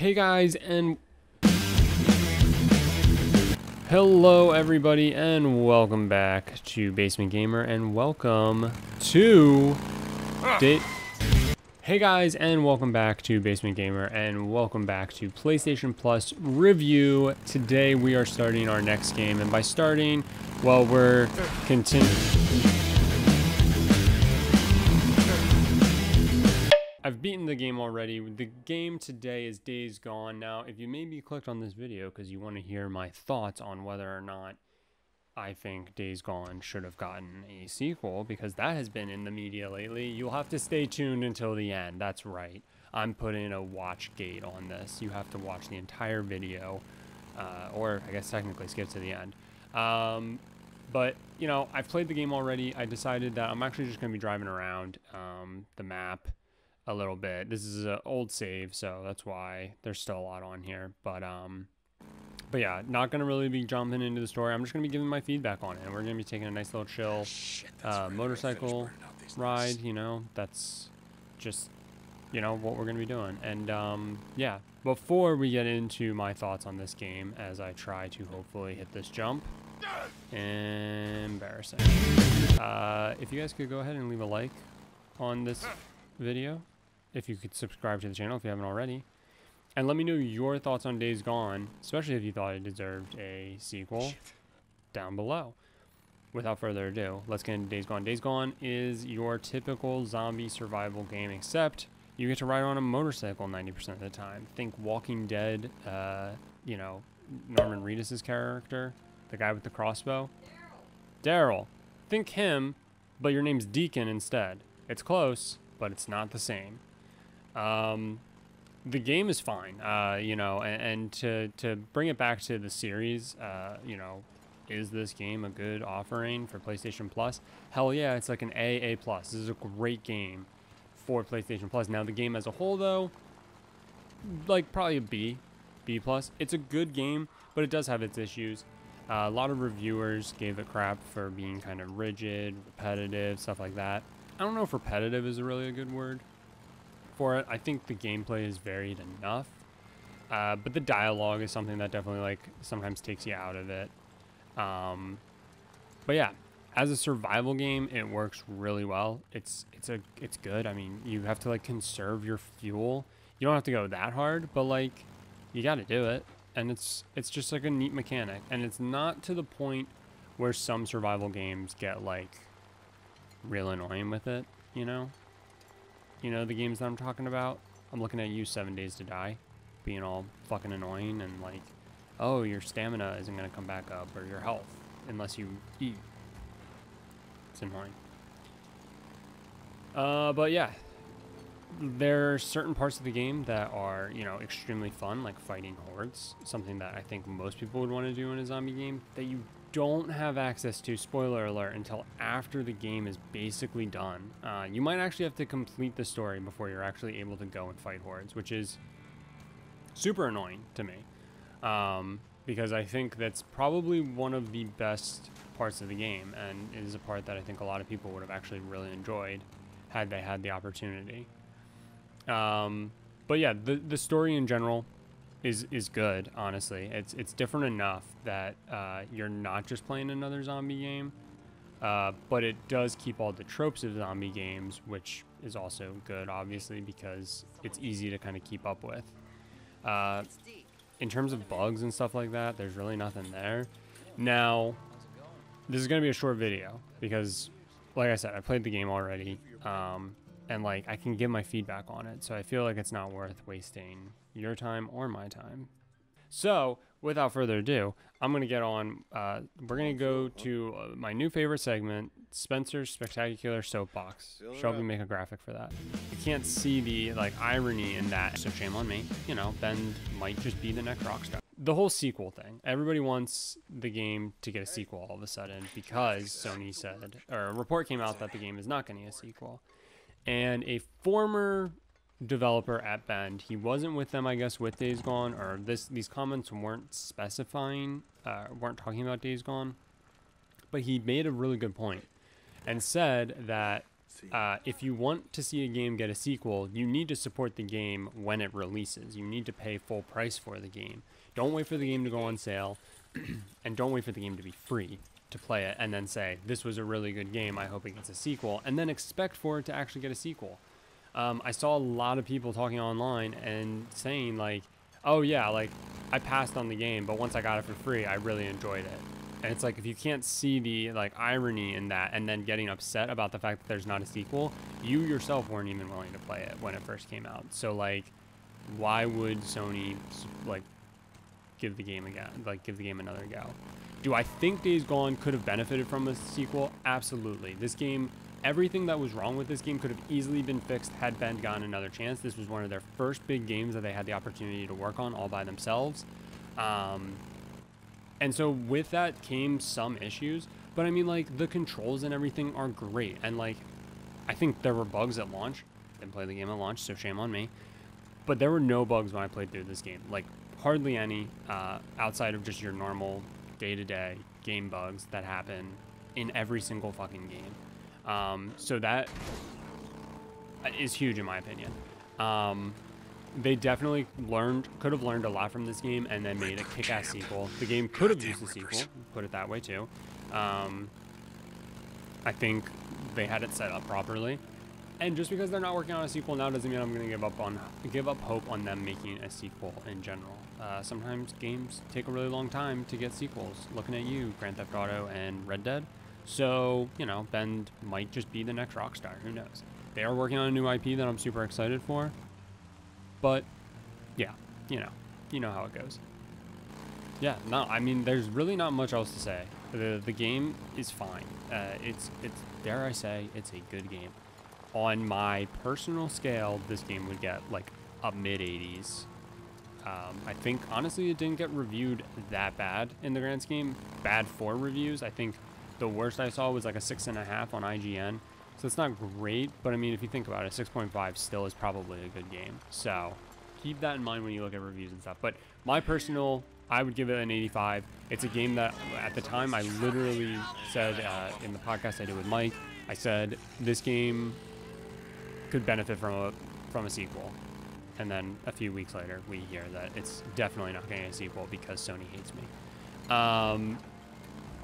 Hey guys, and hello everybody, and welcome back to Basement Gamer, and welcome to Hey guys, and welcome back to Basement Gamer, and welcome back to PlayStation Plus review. Today we are starting our next game, and by starting, well, we're continuing. I've beaten the game already. The game today is Days Gone. Now, if you maybe clicked on this video because you want to hear my thoughts on whether or not I think Days Gone should have gotten a sequel, because that has been in the media lately, you'll have to stay tuned until the end. That's right. I'm putting a watch gate on this. You have to watch the entire video, or I guess technically skip to the end. But, you know, I've played the game already. I decided that I'm actually just going to be driving around the map a little bit. This is an old save, so that's why there's still a lot on here. But yeah, not gonna really be jumping into the story. I'm just gonna be giving my feedback on it, and we're gonna be taking a nice little chill motorcycle ride. You know, that's just, you know, what we're gonna be doing. And yeah, before we get into my thoughts on this game, as I try to hopefully hit this jump, embarrassing. If you guys could go ahead and leave a like on this video, if you could subscribe to the channel if you haven't already, and let me know your thoughts on Days Gone, especially if you thought it deserved a sequel, down below. Without further ado, let's get into Days Gone. Days Gone is your typical zombie survival game, except you get to ride on a motorcycle 90% of the time. Think Walking Dead, you know, Norman Reedus' character, the guy with the crossbow. Daryl. Think him, but your name's Deacon instead. It's close, but it's not the same. The game is fine, you know, and to bring it back to the series, you know, is this game a good offering for PlayStation Plus? Hell yeah, it's like an A+. This is a great game for PlayStation Plus. Now, the game as a whole, though, like probably a B+. It's a good game, but it does have its issues. A lot of reviewers gave it crap for being kind of rigid, repetitive, stuff like that. I don't know if repetitive is really a good word for it. I think the gameplay is varied enough, but the dialogue is something that definitely, like, sometimes takes you out of it. But yeah, as a survival game, it works really well. It's good. I mean, you have to, like, conserve your fuel. You don't have to go that hard, but, like, you got to do it, and it's just like a neat mechanic. And it's not to the point where some survival games get, like, real annoying with it, you know? You know the games that I'm talking about? I'm looking at you, 7 Days to Die, being all fucking annoying and like, oh, your stamina isn't going to come back up, or your health, unless you eat. It's annoying. But yeah, there are certain parts of the game that are, you know, extremely fun, like fighting hordes, something that I think most people would want to do in a zombie game, that you don't have access to, spoiler alert, until after the game is basically done. You might actually have to complete the story before you're actually able to go and fight hordes, which is super annoying to me, because I think that's probably one of the best parts of the game, and is a part that I think a lot of people would have actually really enjoyed had they had the opportunity. But yeah, the story in general is good, honestly. It's different enough that you're not just playing another zombie game, but it does keep all the tropes of zombie games, which is also good, obviously, because it's easy to kind of keep up with. In terms of bugs and stuff like that, there's really nothing there. Now, this is going to be a short video because, like I said, I played the game already, and like I can give my feedback on it, so I feel like it's not worth wasting your time or my time. So without further ado, I'm gonna get on. We're gonna go to my new favorite segment, Spencer's Spectacular Soapbox. Shelby, make a graphic for that. You can't see the like irony in that, so shame on me. You know, Ben might just be the next rock star. The whole sequel thing. Everybody wants the game to get a sequel all of a sudden because Sony said, or a report came out that the game is not getting a sequel. And a former developer at Bend, he wasn't with them, I guess, with Days Gone, or these comments weren't specifying, weren't talking about Days Gone, but he made a really good point and said that if you want to see a game get a sequel, you need to support the game when it releases. You need to pay full price for the game. Don't wait for the game to go on sale, and don't wait for the game to be free to play it and then say, this was a really good game, I hope it gets a sequel, and then expect for it to actually get a sequel. I saw a lot of people talking online and saying like, oh yeah, like I passed on the game, but once I got it for free, I really enjoyed it. And it's like, if you can't see the like irony in that and then getting upset about the fact that there's not a sequel, you yourself weren't even willing to play it when it first came out. So like, why would Sony like give the game another go? Do I think Days Gone could have benefited from a sequel? Absolutely. This game, everything that was wrong with this game could have easily been fixed had Bend gotten another chance. This was one of their first big games that they had the opportunity to work on all by themselves. And so with that came some issues, but I mean, like, the controls and everything are great. And like, I think there were bugs at launch. Didn't play the game at launch, so shame on me. But there were no bugs when I played through this game. Like, hardly any, outside of just your normal day-to-day game bugs that happen in every single fucking game. So that is huge in my opinion. They definitely could have learned a lot from this game and then made a kick-ass sequel. The game could have used a sequel, put it that way too. I think they had it set up properly. And just because they're not working on a sequel now doesn't mean I'm going to give up hope on them making a sequel in general. Sometimes games take a really long time to get sequels. Looking at you, Grand Theft Auto and Red Dead. So, you know, Bend might just be the next Rockstar. Who knows? They are working on a new IP that I'm super excited for. But, yeah, you know how it goes. Yeah, no, I mean, there's really not much else to say. The game is fine. It's dare I say, it's a good game. On my personal scale, this game would get like a mid-80s. I think, honestly, it didn't get reviewed that bad in the grand scheme. Bad for reviews. I think the worst I saw was like a 6.5 on IGN. So it's not great, but I mean, if you think about it, 6.5 still is probably a good game. So keep that in mind when you look at reviews and stuff. But my personal, I would give it an 85. It's a game that at the time I literally said in the podcast I did with Mike, I said this game could benefit from a sequel. And then a few weeks later, we hear that it's definitely not getting a sequel because Sony hates me.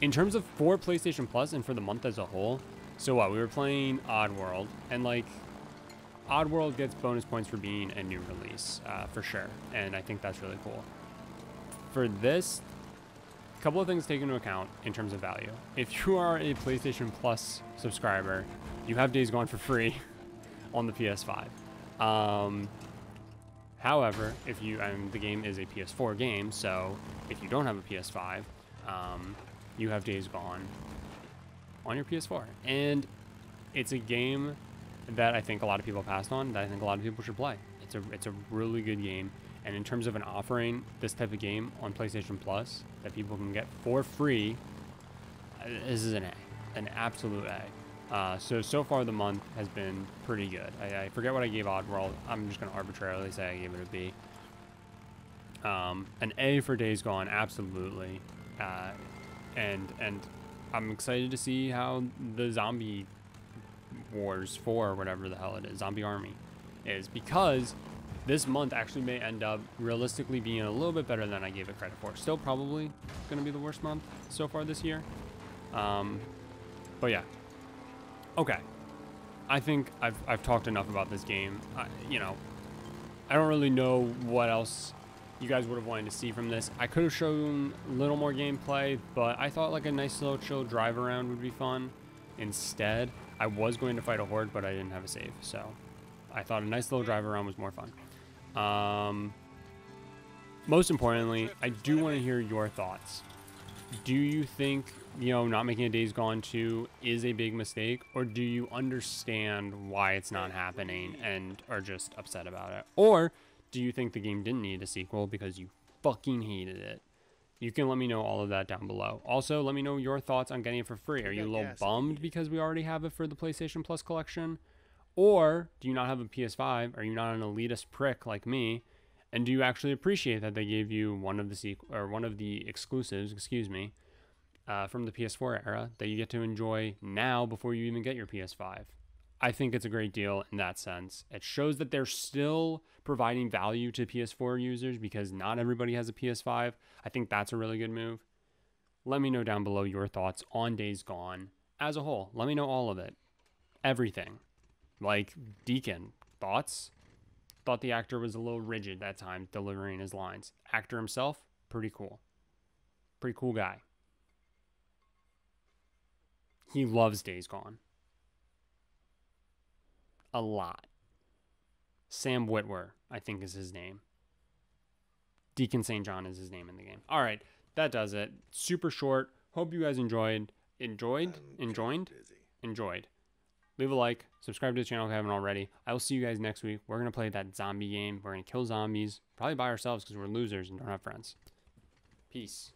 In terms of for PlayStation Plus and for the month as a whole, so what, we were playing Oddworld, and like, Oddworld gets bonus points for being a new release, for sure, and I think that's really cool. For this, a couple of things to take into account in terms of value. If you are a PlayStation Plus subscriber, you have Days Gone for free on the PS5. However, the game is a PS4 game, so if you don't have a PS5, you have Days Gone on your PS4. And it's a game that I think a lot of people passed on, that I think a lot of people should play. It's a really good game. And in terms of an offering this type of game on PlayStation Plus that people can get for free, this is an A, an absolute A. So far the month has been pretty good. I forget what I gave Oddworld. I'm just going to arbitrarily say I gave it a B. An A for Days Gone, absolutely. And I'm excited to see how the Zombie Wars 4, or whatever the hell it is, Zombie Army, is, because this month actually may end up realistically being a little bit better than I gave it credit for. Still probably going to be the worst month so far this year. But yeah. Okay. I think I've talked enough about this game. I don't really know what else you guys would have wanted to see from this. I could have shown a little more gameplay, but I thought like a nice little chill drive around would be fun. Instead, I was going to fight a horde, but I didn't have a save, so I thought a nice little drive around was more fun. Most importantly, I do want to hear your thoughts. Do you think, not making a Days Gone 2 is a big mistake, or do you understand why it's not happening and are just upset about it? Or do you think the game didn't need a sequel because you fucking hated it? You can let me know all of that down below. Also, let me know your thoughts on getting it for free. Are you a little bummed because we already have it for the PlayStation Plus collection? Or do you not have a PS5? Are you not an elitist prick like me? And do you actually appreciate that they gave you one of the exclusives, from the PS4 era that you get to enjoy now before you even get your PS5? I think it's a great deal in that sense. It shows that they're still providing value to PS4 users because not everybody has a PS5. I think that's a really good move. Let me know down below your thoughts on Days Gone as a whole. Let me know all of it. Everything. Like Deacon, thoughts? Thought the actor was a little rigid that time delivering his lines. Actor himself, pretty cool. Pretty cool guy. He loves Days Gone. A lot. Sam Witwer, I think is his name. Deacon St. John is his name in the game. All right, that does it. Super short. Hope you guys enjoyed. Enjoyed? Leave a like. Subscribe to the channel if you haven't already. I will see you guys next week. We're going to play that zombie game. We're going to kill zombies. Probably by ourselves because we're losers and don't have friends. Peace.